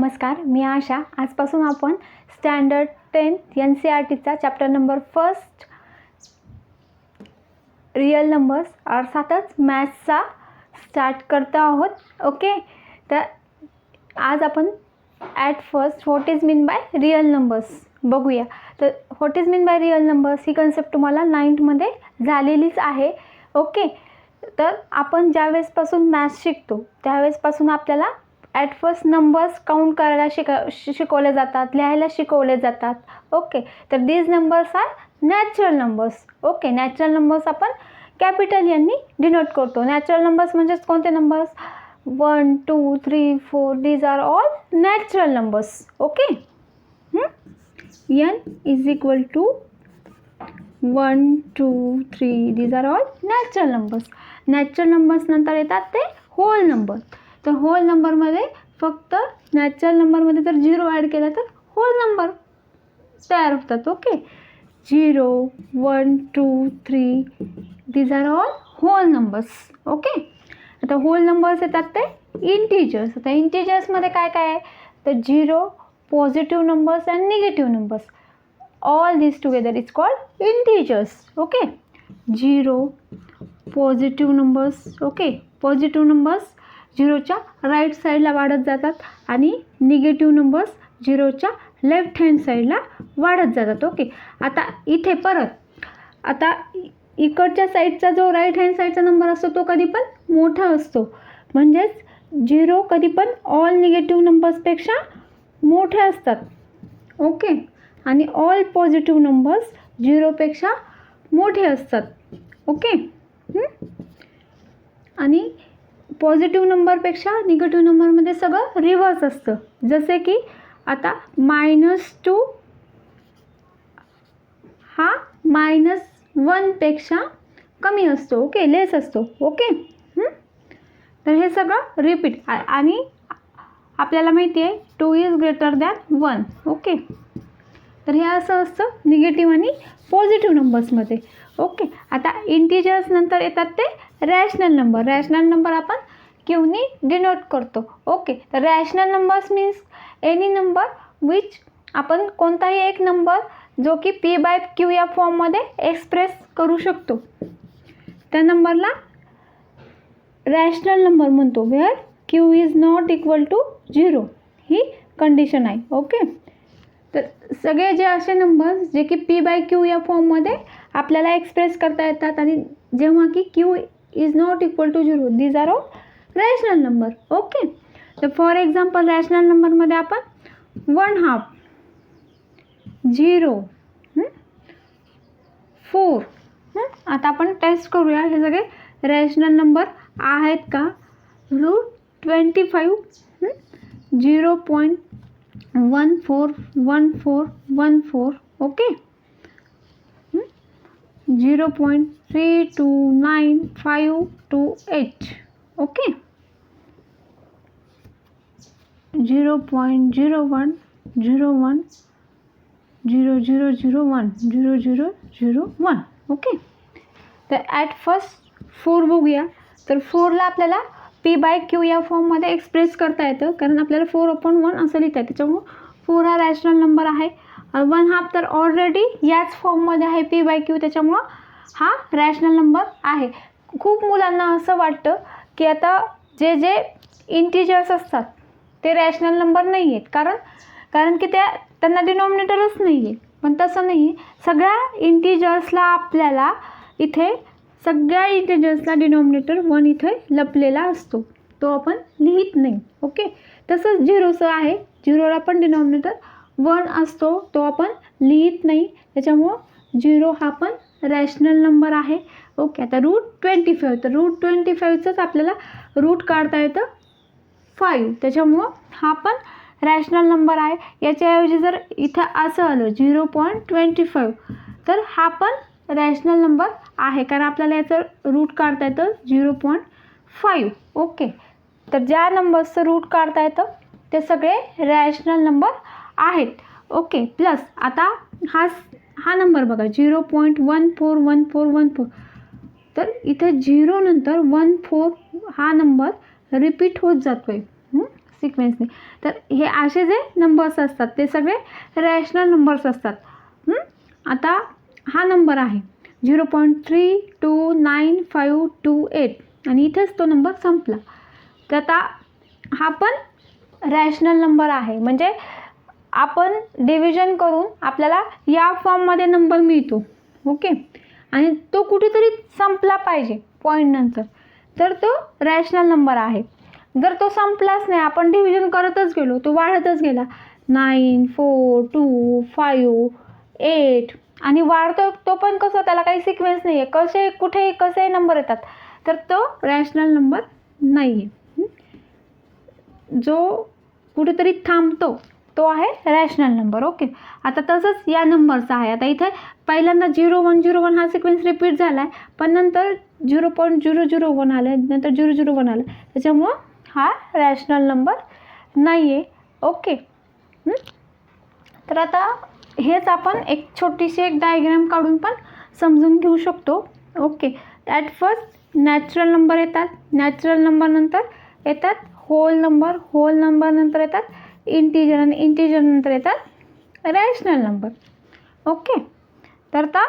नमस्कार, मी आशा. आजपासून आपण स्टँडर्ड 10 NCERTचा चॅप्टर नंबर 1 रियल नंबर्स अर्थातच मॅथ्सचा स्टार्ट करतो आहोत. ओके, तर आज आपण at first what is mean by real numbers बघूया. तर what is mean by real numbers ही कन्सेप्ट तुम्हाला 9th झालेलीच आहे. ओके, तर आपण ज्यावेळेसपासून मॅथ्स शिकतो त्यावेळेसपासून आपल्याला ॲट फर्स्ट नंबर्स काउंट करायला शिकवले जातात, लिहायला शिकवले जातात. ओके, तर these numbers are natural numbers. Okay, natural numbers आपण कॅपिटल यांनी डिनोट करतो. नॅचरल नंबर्स म्हणजेच कोणते numbers? 1, 2, 3, 4 these are all natural numbers. Okay, n is equal to 1, 2, 3 these are all natural numbers. Natural numbers नंतर येतात ते hole number. तर hole नंबरमध्ये फक्त नॅचरल नंबरमध्ये जर 0 ॲड केला तर होल नंबर तयार होतात. Okay, 0, 1, 2, 3 these are all whole numbers. Okay, आता होल नंबर्स येतात ते इंटिजर्स. आता इंटिजर्समध्ये काय काय आहे? तर 0, positive numbers and negative numbers, all this together is called integers. Okay, 0 positive numbers. Okay, positive numbers 0च्या राईट साईडला वाढत जातात आणि निगेटिव्ह नंबर्स 0च्या लेफ्ट हँड साईडला वाढत जातात. ओके, आता इथे परत आता इकडच्या साईडचा जो राईट हँड साईडचा नंबर असतो तो कधी पण मोठा असतो. म्हणजेच 0 कधी पण ऑल निगेटिव्ह नंबर्सपेक्षा मोठे असतात. ओके, आणि ऑल पॉझिटिव्ह नंबर्स 0पेक्षा मोठे असतात. ओके, आणि पॉझिटिव्ह नंबरपेक्षा निगेटिव्ह नंबरमध्ये सगळं रिव्हर्स असतं. जसे की आता -2 हा -1 पेक्षा कमी असतो. ओके, लेस असतो. ओके, तर हे सगळं रिपीट. आणि आपल्याला माहिती आहे 2 इज ग्रेटर दॅन 1. ओके, तर हे असं असतं निगेटिव्ह आणि पॉझिटिव्ह नंबर्समध्ये. ओके, आता इंटिजर्स नंतर येतात ते रॅशनल नंबर. रॅशनल नंबर आपण क्यूनी डिनोट करतो. ओके, तर rational numbers means any number which आपण कोणताही एक नंबर जो की P/Q या फॉर्ममध्ये एक्सप्रेस करू शकतो त्या नंबरला रॅशनल नंबर म्हणतो. Where Q is not equal to 0 ही कंडिशन आहे. ओके, तर सगळे जे असे नंबर्स जे की P/Q या फॉर्ममध्ये आपल्याला एक्सप्रेस करता येतात आणि जेव्हा की Q is not equal to 0 these are all rational number. Okay, तर फॉर एक्झाम्पल रॅशनल नंबरमध्ये आपण 1/2, 0, 4. आता आपण टेस्ट करूया हे सगळे रॅशनल नंबर आहेत का. √25, 0.141414. ओके, 0.329528. ओके, 0.010100010001. ओके, तर ॲट फर्स्ट 4 बघूया. तर 4ला आपल्याला P/Q या फॉर्ममध्ये एक्सप्रेस करता येतं कारण आपल्याला 4/1 असं लिहिता येतं. त्याच्यामुळं 4 हा रॅशनल नंबर आहे. 1/2 तर ऑलरेडी याच फॉर्ममध्ये आहे P/Q, त्याच्यामुळं हा रॅशनल नंबर आहे. खूप मुलांना असं वाटतं की आता जे जे इंटिजर्स असतात ते रॅशनल नंबर नाही आहेत कारण की त्यांना डिनॉमिनेटरच नाही आहे. पण तसं नाही, सगळ्या इंटिजर्सला आपल्याला इथे सगळ्या इंटिजर्सला डिनॉमिनेटर 1 इथे लपलेला असतो, तो आपण लिहित नाही. ओके, तसंच 0चं आहे, 0ला पण डिनॉमिनेटर 1 असतो, तो आपण लिहित नाही. त्याच्यामुळं 0 हा पण रॅशनल नंबर आहे. ओके, आता √25, तर √25चंच आपल्याला रूट काढता येतं 5, त्याच्यामुळं हा पण रॅशनल नंबर आहे. याच्याऐवजी जर इथं असं आलं 0.25 तर हा पण रॅशनल नंबर आहे कारण आपल्याला याचं रूट काढता येतं 0.5. ओके, तर ज्या नंबर्सचं रूट काढता येतं ते सगळे रॅशनल नंबर आहेत. ओके, प्लस आता हा नंबर बघा 0.141414. तर इथे 0 नंतर 14 हा नंबर रिपीट होत जातो आहे. सिक्वेन्सने. तर हे असे जे नंबर्स असतात ते सगळे रॅशनल नंबर्स असतात. आता हा नंबर आहे 0.329528 आणि इथेच तो नंबर संपला. तर आता हा पण रॅशनल नंबर आहे, म्हणजे आपण डिव्हिजन करून आपल्याला या फॉर्ममध्ये नंबर मिळतो. ओके, आणि तो कुठेतरी संपला पाहिजे पॉईंट नंतर, तर तो रॅशनल नंबर आहे. जर तो संपलाच नाही, आपण डिव्हिजन करतच गेलो, तो वाढतच गेला 9 4 2 5 8 आणि वाढतो तो पण कसं, त्याला काही सिक्वेन्स नाही आहे, कसे कुठे कसे नंबर येतात, तर तो रॅशनल नंबर नाही आहे. जो कुठेतरी थांबतो तो आहे रॅशनल नंबर. ओके, आता तसंच या नंबरचा आहे. आता इथे पहिल्यांदा 0101 हा सिक्वेन्स रिपीट झाला आहे, पण नंतर 0.001 आलं, नंतर 001 आलं, त्याच्यामुळं हा रॅशनल नंबर नाही आहे. ओके, तर आता हेच आपण एक छोटीशी एक डायग्राम काढून पण समजून घेऊ शकतो. Okay, at first natural number येतात, नॅचरल नंबर नंतर येतात होल नंबर, होल नंबर नंतर येतात इंटिजर आणि इंटिजर नंतर येतात रॅशनल नंबर. ओके, तर आता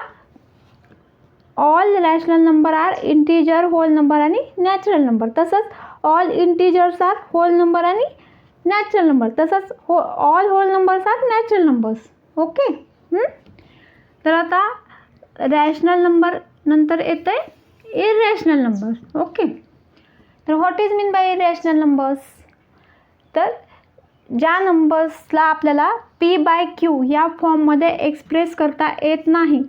all rational number are integer, whole number आणि नॅचरल नंबर. तसंच all integers are whole number आणि नॅचरल नंबर. तसंच all whole numbers are natural numbers. Okay, तर आता रॅशनल नंबर नंतर येतं आहे इरॅशनल नंबर. ओके, तर what is mean by irrational numbers? तर ज्या नंबर्सला आपल्याला P/Q या फॉर्ममध्ये एक्सप्रेस करता येत नाही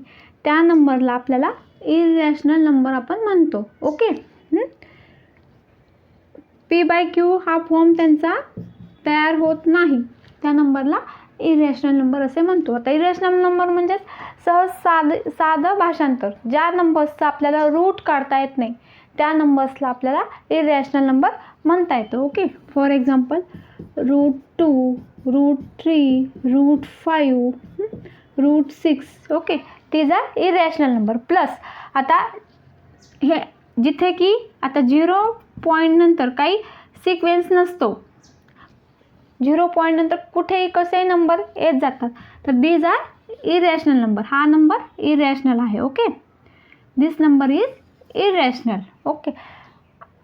त्या नंबरला आपल्याला इरॅशनल नंबर आपण म्हणतो. ओके, P/Q हा फॉर्म त्यांचा तयार होत नाही त्या नंबरला इरॅशनल नंबर असे म्हणतो. आता इरॅशनल नंबर म्हणजे सहज साधं भाषांतर, ज्या नंबर्सचा आपल्याला रूट काढता येत नाही त्या नंबर्सला आपल्याला इरॅशनल नंबर म्हणता येतो. Okay, for example √2, √3, √5, √6. Okay, these are irrational number. Plus आता हे जिथे की आता 0 पॉईंट नंतर काही सिक्वेन्स नसतो, 0 पॉईंट नंतर कुठेही कसेही नंबर येत जातात, तर these are irrational number. हा नंबर इरॅशनल आहे. Okay, this number is irrational. Okay,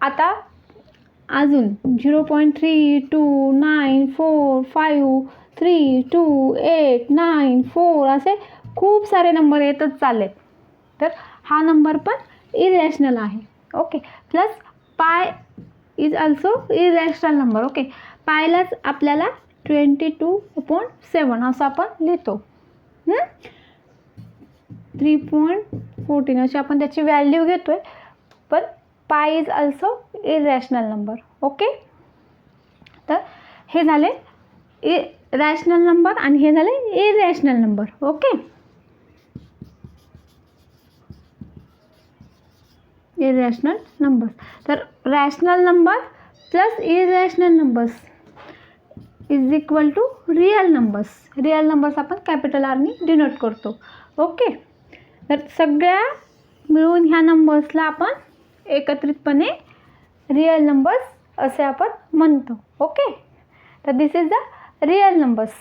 आता अजून 0.3294532894 असे खूप सारे नंबर येतच चाललेत, तर हा नंबर पण इरॅशनल आहे. Okay, plus pi is also irrational number. Okay, पायलाच आपल्याला 22/7 असं आपण लिहितो, 3.14 अशी आपण त्याची व्हॅल्यू घेतोय, पण pi is also irrational number. Okay, तर हे झाले रॅशनल नंबर आणि हे झाले irrational number. Okay, irrational number. तर rational number plus irrational numbers is equal to real numbers. Real numbers आपण कॅपिटल आरनी डिनोट करतो. ओके, तर सगळ्या मिळून ह्या नंबर्सला आपण एकत्रितपणे रिअल नंबर्स असे आपण म्हणतो. ओके, तर दिस इज द रिअल नंबर्स.